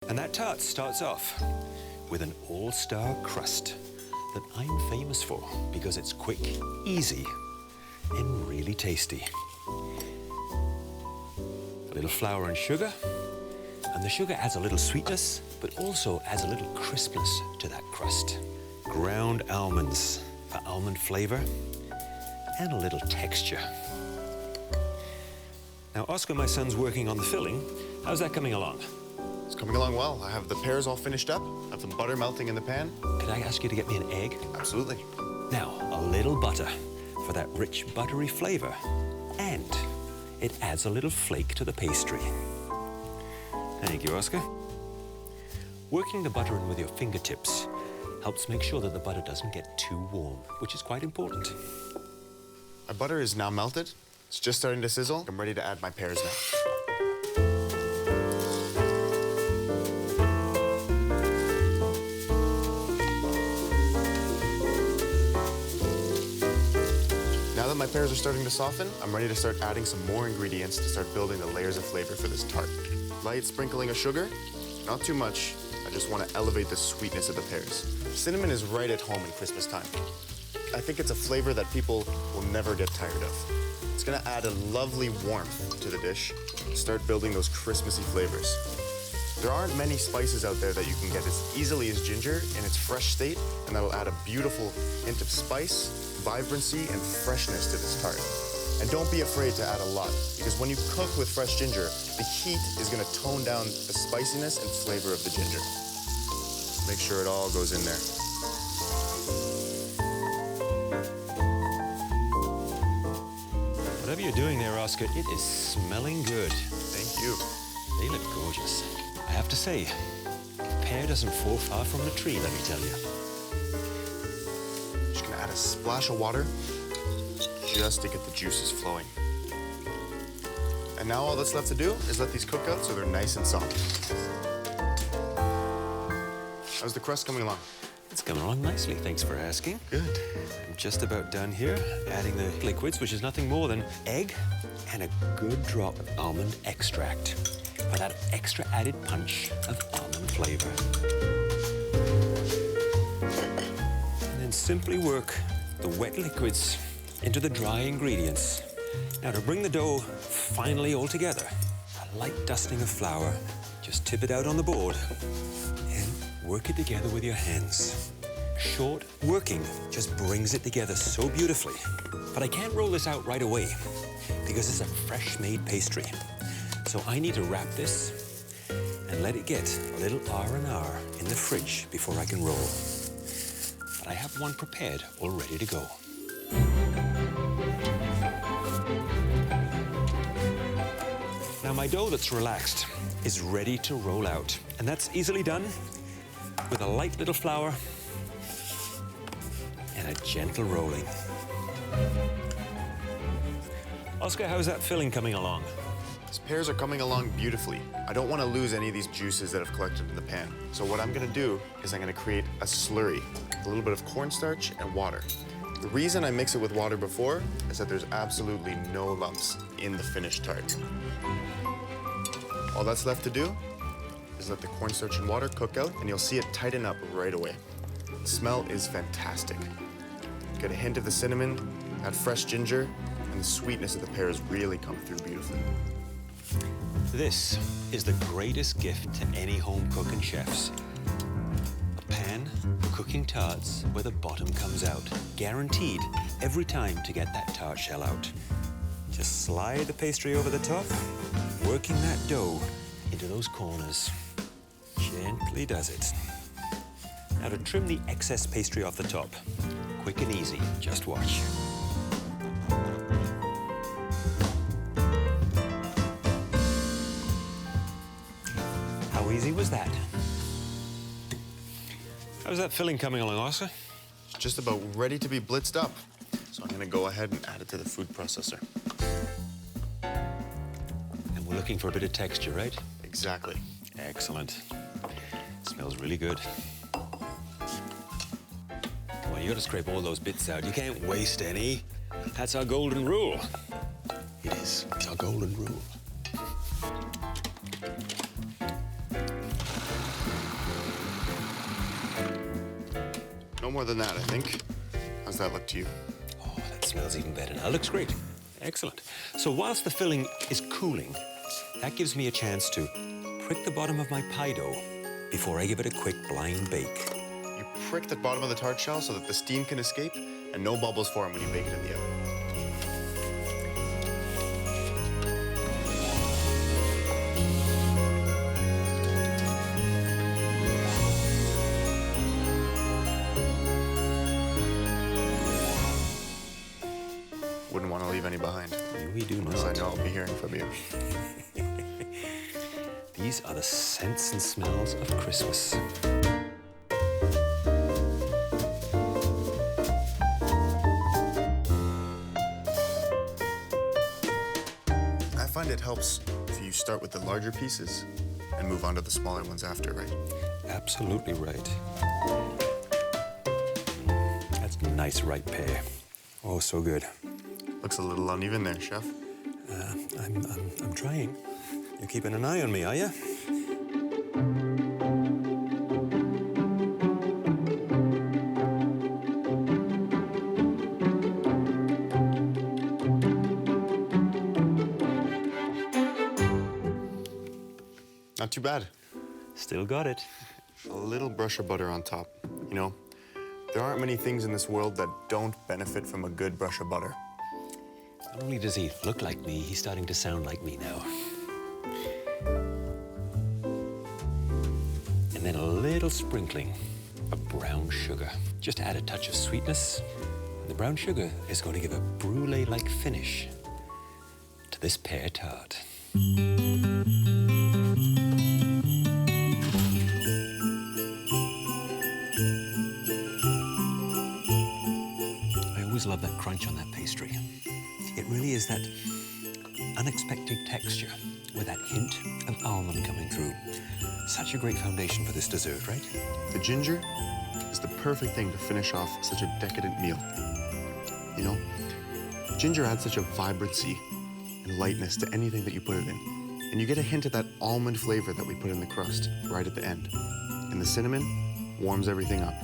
And that tart starts off with an all-star crust that I'm famous for because it's quick, easy, and really tasty. A little flour and sugar, and the sugar adds a little sweetness, but also adds a little crispness to that crust. Ground almonds for almond flavor and a little texture. Now, Oscar, my son's working on the filling. How's that coming along? It's coming along well. I have the pears all finished up. I have the butter melting in the pan. Could I ask you to get me an egg? Absolutely. Now, a little butter for that rich, buttery flavor. And it adds a little flake to the pastry. Thank you, Oscar. Working the butter in with your fingertips helps make sure that the butter doesn't get too warm, which is quite important. My butter is now melted. It's just starting to sizzle. I'm ready to add my pears now. Now that my pears are starting to soften, I'm ready to start adding some more ingredients to start building the layers of flavor for this tart. Light sprinkling of sugar, not too much. I just want to elevate the sweetness of the pears. Cinnamon is right at home in Christmas time. I think it's a flavor that people will never get tired of. It's gonna add a lovely warmth to the dish, start building those Christmassy flavors. There aren't many spices out there that you can get as easily as ginger in its fresh state, and that'll add a beautiful hint of spice, vibrancy, and freshness to this tart. And don't be afraid to add a lot, because when you cook with fresh ginger, the heat is gonna tone down the spiciness and flavor of the ginger. Make sure it all goes in there. Whatever you're doing there, Oscar, it is smelling good. Thank you. They look gorgeous. I have to say, pear doesn't fall far from the tree, let me tell you. Just gonna add a splash of water just to get the juices flowing. And now all that's left to do is let these cook out so they're nice and soft. How's the crust coming along? It's coming along nicely, thanks for asking. Good. I'm just about done here, adding the liquids, which is nothing more than egg and a good drop of almond extract for that extra added punch of almond flavor. And then simply work the wet liquids into the dry ingredients. Now, to bring the dough finally all together, a light dusting of flour, just tip it out on the board and work it together with your hands. Short working just brings it together so beautifully. But I can't roll this out right away because it's a fresh-made pastry. So I need to wrap this and let it get a little R&R in the fridge before I can roll. But I have one prepared all ready to go. Now my dough that's relaxed is ready to roll out. And that's easily done with a light little flour and a gentle rolling. Oscar, how's that filling coming along? These pears are coming along beautifully. I don't want to lose any of these juices that have collected in the pan. So what I'm going to do is I'm going to create a slurry, a little bit of cornstarch and water. The reason I mix it with water before is that there's absolutely no lumps in the finished tart. All that's left to do is let the cornstarch and water cook out, and you'll see it tighten up right away. The smell is fantastic. Get a hint of the cinnamon, that fresh ginger, and the sweetness of the pears really come through beautifully. This is the greatest gift to any home cook and chefs. A pan for cooking tarts where the bottom comes out. Guaranteed every time to get that tart shell out. Just slide the pastry over the top, working that dough into those corners. Gently does it. Now to trim the excess pastry off the top. Quick and easy, just watch. How easy was that? How's that filling coming along, Oscar? It's just about ready to be blitzed up. So I'm gonna go ahead and add it to the food processor. And we're looking for a bit of texture, right? Exactly. Excellent. Smells really good. Come on, you gotta scrape all those bits out. You can't waste any. That's our golden rule. It is. It's our golden rule. No more than that, I think. How's that look to you? Oh, that smells even better now. Looks great. Excellent. So whilst the filling is cooling, that gives me a chance to prick the bottom of my pie dough before I give it a quick blind bake. You prick the bottom of the tart shell so that the steam can escape and no bubbles form when you bake it in the oven. Wouldn't want to leave any behind. We do Unless I not. know I'll be hearing from you. These are the scents and smells of Christmas. I find it helps if you start with the larger pieces and move on to the smaller ones after, right? Absolutely right. That's nice ripe pear. Oh, so good. Looks a little uneven there, Chef. I'm trying. You're keeping an eye on me, are you? Not too bad. Still got it. A little brush of butter on top. You know, there aren't many things in this world that don't benefit from a good brush of butter. Not only does he look like me, he's starting to sound like me now. And then a little sprinkling of brown sugar. Just to add a touch of sweetness. And the brown sugar is going to give a brulee-like finish to this pear tart. I always love that crunch on that pastry. It really is that unexpected texture with that hint of almond coming through. Such a great foundation for this dessert, right? The ginger is the perfect thing to finish off such a decadent meal. You know, ginger adds such a vibrancy and lightness to anything that you put it in. And you get a hint of that almond flavor that we put in the crust right at the end. And the cinnamon warms everything up.